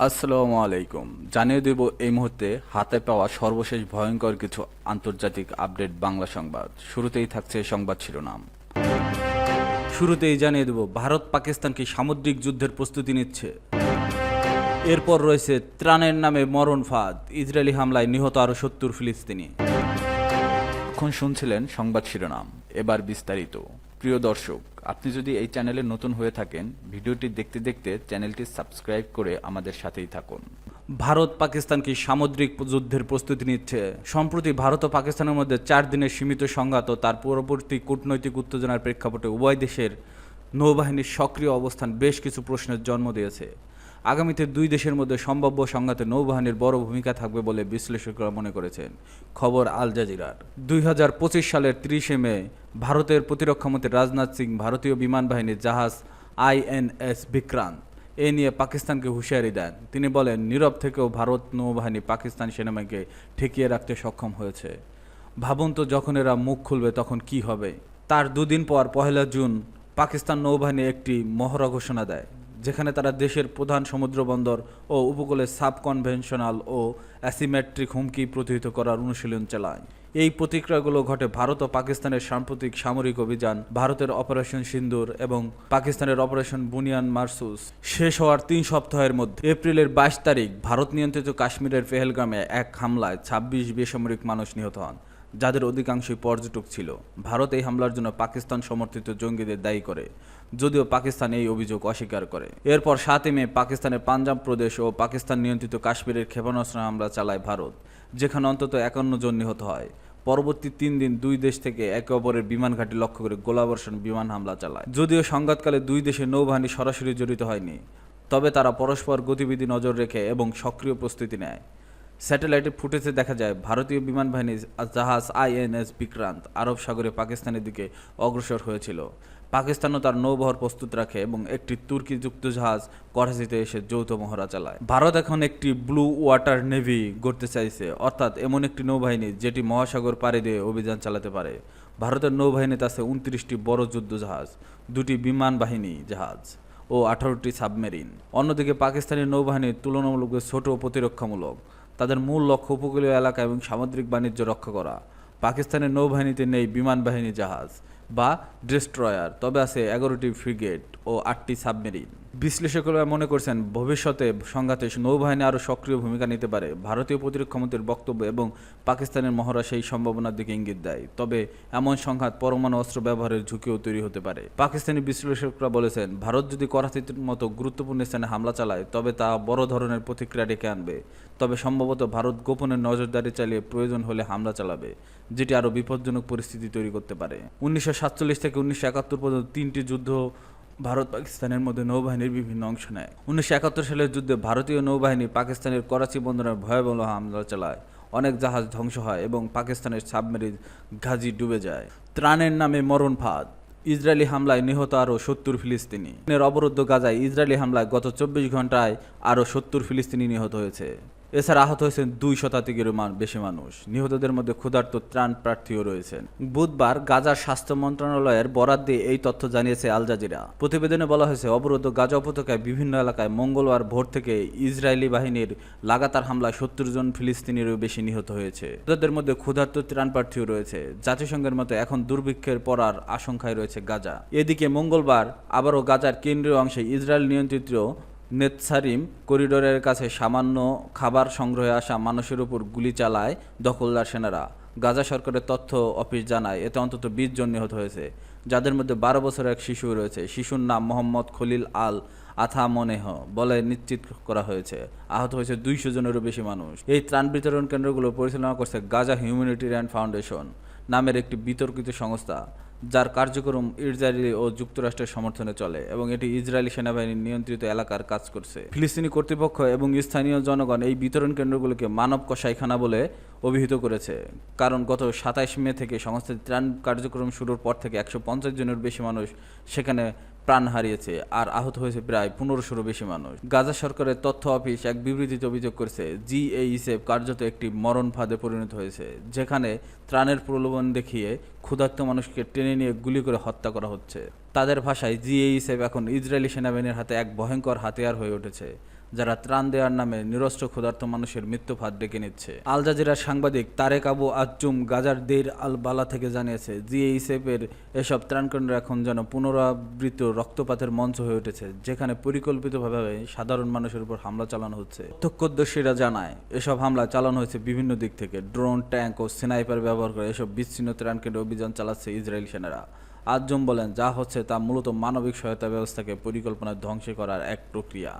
আসসালামু আলাইকুম। জানিয়ে দেব এই মুহূর্তে হাতে পাওয়া সর্বশেষ ভয়ঙ্কর কিছু আন্তর্জাতিক আপডেট বাংলা সংবাদ। শুরুতেই থাকছে সংবাদ শিরোনাম। শুরুতেই জানিয়ে দেব ভারত পাকিস্তান কি সামুদ্রিক যুদ্ধের প্রস্তুতি নিচ্ছে। এরপর রয়েছে ত্রাণের নামে মরণ ফাঁদ, ইসরায়েলি হামলায় নিহত আরও ৭০ ফিলিস্তিনি। এখন শুনছিলেন সংবাদ শিরোনাম, এবার বিস্তারিত। প্রিয় দর্শক, আপনি যদি এই চ্যানেলে নতুন হয়ে থাকেন, ভিডিওটি দেখতে দেখতে চ্যানেলটি সাবস্ক্রাইব করে আমাদের সাথেই থাকুন। ভারত পাকিস্তান কি সামুদ্রিক যুদ্ধের প্রস্তুতি নিচ্ছে। সম্প্রতি ভারত ও পাকিস্তানের মধ্যে ৪ দিনের সীমিত সংঘাত ও তার পরবর্তী কূটনৈতিক উত্তেজনার প্রেক্ষাপটে উভয় দেশের নৌবাহিনীর সক্রিয় অবস্থান বেশ কিছু প্রশ্নের জন্ম দিয়েছে। আগামীতে দুই দেশের মধ্যে সম্ভাব্য সংঘাতে নৌবাহিনীর বড় ভূমিকা থাকবে বলে বিশ্লেষকরা মনে করেছেন। খবর আল জাজিরার। ২০২৫ সালের ৩০শে মে ভারতের প্রতিরক্ষামন্ত্রী রাজনাথ সিং ভারতীয় বিমান বাহিনীর জাহাজ আইএনএস বিক্রান্ত এ নিয়ে পাকিস্তানকে হুঁশিয়ারি দেন। তিনি বলেন, নীরব থেকেও ভারত নৌবাহিনী পাকিস্তান সেনাবাহিনীকে ঠেকিয়ে রাখতে সক্ষম হয়েছে। ভাবুন তো, যখন এরা মুখ খুলবে তখন কি হবে। তার দুদিন পর ১ জুন পাকিস্তান নৌবাহিনী একটি মহড়া ঘোষণা দেয়, যেখানে তারা দেশের প্রধান সমুদ্রবন্দর ও উপকূলে সাব কনভেনশনাল ও অ্যাসিমেট্রিক হুমকি প্রতিহত করার অনুশীলন চালায়। এই প্রতিক্রিয়াগুলো ঘটে ভারত ও পাকিস্তানের সাম্প্রতিক সামরিক অভিযান, ভারতের অপারেশন সিন্দুর এবং পাকিস্তানের অপারেশন বুনিয়ান মারসুস শেষ হওয়ার ৩ সপ্তাহের মধ্যে। এপ্রিলের ২২ তারিখ ভারত নিয়ন্ত্রিত কাশ্মীরের পেহেলগামে এক হামলায় ২৬ বেসামরিক মানুষ নিহত হন, যাদের অধিকাংশই পর্যটক ছিল। ভারত এই হামলার জন্য পাকিস্তান সমর্থিত জঙ্গিদের দায়ী করে, যদিও পাকিস্তান এই অভিযোগ অস্বীকার করে। এরপর ৭ মে পাকিস্তানের পাঞ্জাব প্রদেশ ও পাকিস্তান নিয়ন্ত্রিত কাশ্মীরের ক্ষেপণাস্ত্র হামলা চালায় ভারত, যেখানে অন্তত ৫১ জন নিহত হয়। পরবর্তী ৩ দিন দুই দেশ থেকে একে অপরের বিমান ঘাঁটি লক্ষ্য করে গোলাবর্ষণ বিমান হামলা চালায়। যদিও সংঘাতকালে দুই দেশের নৌবাহিনী সরাসরি জড়িত হয়নি, তবে তারা পরস্পর গতিবিধি নজর রেখে এবং সক্রিয় প্রস্তুতি নেয়। স্যাটেলাইটের ফুটেজে দেখা যায় ভারতীয় বিমান বাহিনীর জাহাজ আইএনএস বিক্রান্ত আরব সাগরে পাকিস্তানের দিকে অগ্রসর হয়েছিল। পাকিস্তানও তার নৌবহর প্রস্তুত রাখে এবং একটি তুর্কি যুক্ত জাহাজ করাচিতে এসে যৌথ মহড়া চালায়। ভারত এখন একটি ব্লু ওয়াটার নেভি গড়তে চাইছে, অর্থাৎ এমন একটি নৌবাহিনী যেটি মহাসাগর পাড়ি দিয়ে অভিযান চালাতে পারে। ভারতের নৌবাহিনীতে আছে ২৯টি বড় যুদ্ধ জাহাজ, ২টি বিমান বাহিনী জাহাজ ও ১৮টি সাবমেরিন। অন্যদিকে পাকিস্তানি নৌবাহিনী তুলনামূলকভাবে ছোট ও প্রতিরক্ষামূলক। তাদের মূল লক্ষ্য উপকূলীয় এলাকা এবং সামুদ্রিক বাণিজ্য রক্ষা করা। পাকিস্তানের নৌবাহিনীতে নেই বিমান বাহিনী জাহাজ বা ডেস্ট্রয়ার, তবে আছে ১১টি ফ্রিগেট ও ৮টি সাবমেরিন। বিশ্লেষকরা মনে করছেন, ভবিষ্যতে সংঘাতে নৌবাহিনী আরও সক্রিয় ভূমিকা নিতে পারে। ভারতীয় প্রতিরক্ষামন্ত্রীর বক্তব্য এবং পাকিস্তানের মহড়া সেই সম্ভাবনার দিকে ইঙ্গিত দেয়। তবে এমন সংঘাত পরমাণু অস্ত্র ব্যবহারের ঝুঁকিও তৈরি হতে পারে। পাকিস্তানি বিশ্লেষকরা বলেছেন, ভারত যদি করাচির মতো গুরুত্বপূর্ণ স্থানে হামলা চালায় তবে তা বড় ধরনের প্রতিক্রিয়া ডেকে আনবে। তবে সম্ভবত ভারত গোপনে নজরদারি চালিয়ে প্রয়োজন হলে হামলা চালাবে, যেটি আরও বিপজ্জনক পরিস্থিতি তৈরি করতে পারে। ১৯৪৭ থেকে ১৯৭১ পর্যন্ত ৩টি যুদ্ধ ভারত পাকিস্তানের মধ্যে নৌবাহিনীর বিভিন্ন অংশ নেয়। ১৯৭১ সালের যুদ্ধে ভারতীয় নৌবাহিনী পাকিস্তানের করাচি বন্দরে ভয়াবহ হামলা চালায়। অনেক জাহাজ ধ্বংস হয় এবং পাকিস্তানের সাবমেরিন ঘাজি ডুবে যায়। ত্রাণের নামে মরণ ফাঁদ, ইসরায়েলি হামলায় নিহত আরও ৭০ ফিলিস্তিনি। অবরুদ্ধ গাজায় ইসরায়েলি হামলায় গত ২৪ ঘন্টায় আরও ৭০ ফিলিস্তিনি নিহত হয়েছে। এছাড়া আহত হয়েছেন ২ শতাধিকেরও বেশি মানুষ। নিহতদের মধ্যে ক্ষুধার্ত ত্রাণ প্রার্থীও রয়েছেন। বুধবার গাজার স্বাস্থ্য মন্ত্রণালয়ের বরাত দিয়ে এই তথ্য জানিয়েছে আল জাজিরা। প্রতিবেদনে বলা হয়েছে, অবরুদ্ধ গাজা উপত্যকায় বিভিন্ন এলাকায় মঙ্গলবার ভোর থেকে ইসরায়েলি বাহিনীর লাগাতার হামলায় ৭০ জন ফিলিস্তিনিরও বেশি নিহত হয়েছে। তাদের মধ্যে ক্ষুধার্ত ত্রাণ প্রার্থীও রয়েছে। জাতিসংঘের মতো এখন দুর্ভিক্ষের পড়ার আশঙ্কায় রয়েছে গাজা। এদিকে মঙ্গলবার আবারও গাজার কেন্দ্রীয় অংশে ইসরায়েল নিয়ন্ত্রিত নেতসারিম করিডোরের কাছে সামান্য খাবার সংগ্রহে আসা মানুষের উপর গুলি চালায় দখলদার সেনারা। গাজা সরকারের তথ্য অফিস জানায়, এতে অন্তত ২০ জন নিহত হয়েছে, যাদের মধ্যে ১২ বছরের এক শিশু রয়েছে। শিশুর নাম মোহাম্মদ খলিল আল আথামনেহ বলে নিশ্চিত করা হয়েছে। আহত হয়েছে ২০০ জনেরও বেশি মানুষ। এই ত্রাণ বিতরণ কেন্দ্রগুলো পরিচালনা করছে গাজা হিউম্যানিটেরিয়ান ফাউন্ডেশন নামের একটি বিতর্কিত সংস্থা, যার কার্যক্রম ইসরায়েলি ও যুক্তরাষ্ট্রের সমর্থনে চলে এবং এটি ইসরায়েলি সেনাবাহিনীর নিয়ন্ত্রিত এলাকার কাজ করছে। ফিলিস্তিনি কর্তৃপক্ষ এবং স্থানীয় জনগণ এই বিতরণ কেন্দ্রগুলোকে মানব কসাইখানা বলে অভিহিত করেছে, কারণ গত ২৭ মে থেকে সংস্থাটি ত্রাণ কার্যক্রম শুরুর পর থেকে ১৫০ জনের বেশি মানুষ সেখানে প্রাণ হারিয়েছে আর আহত হয়েছে প্রায় ১৫০০রও বেশি মানুষ। গাজা সরকারের তথ্য অফিস এক বিবৃতিতে অভিযোগ করেছে, জিএইসএফ কার্যত একটি মরণ ফাঁদে পরিণত হয়েছে, যেখানে ত্রাণের প্রলোভন দেখিয়ে ক্ষুধার্ত মানুষকে টেনে নিয়ে গুলি করে হত্যা করা হচ্ছে। তাদের ভাষায় জিএইসএফ এখন ইসরায়েলি সেনাবাহিনীর হাতে এক ভয়ঙ্কর হাতিয়ার হয়ে উঠেছে, যারা ত্রাণ দেওয়ার নামে নিরস্ত্র ক্ষুধার্ত মানুষের মৃত্যু ফাঁদ ডেকে নিচ্ছে। আল জাজিরার সাংবাদিক তারেক আবু আজজুম গাজার দেইর আল বালা থেকে জানিয়েছে, জিএইসএফ এর এসব ত্রাণকেন্দ্র এখন যেন পুনরাবৃত্ত রক্তপাতের মঞ্চ হয়ে উঠেছে, যেখানে পরিকল্পিতভাবে সাধারণ মানুষের উপর হামলা চালানো হচ্ছে। প্রত্যক্ষদর্শীরা জানায়, এসব হামলা চালানো হয়েছে বিভিন্ন দিক থেকে। ড্রোন, ট্যাঙ্ক ও স্নাইপার ব্যবহার করে এসব বিচ্ছিন্ন ত্রাণকেন্দ্রে অভিযান চালাচ্ছে ইসরায়েলি সেনারা। আজম বলেন, যা হচ্ছে তা মূলত মানবিক সহায়তা ব্যবস্থাকে পরিকল্পনায় ধ্বংস করার এক প্রক্রিয়া।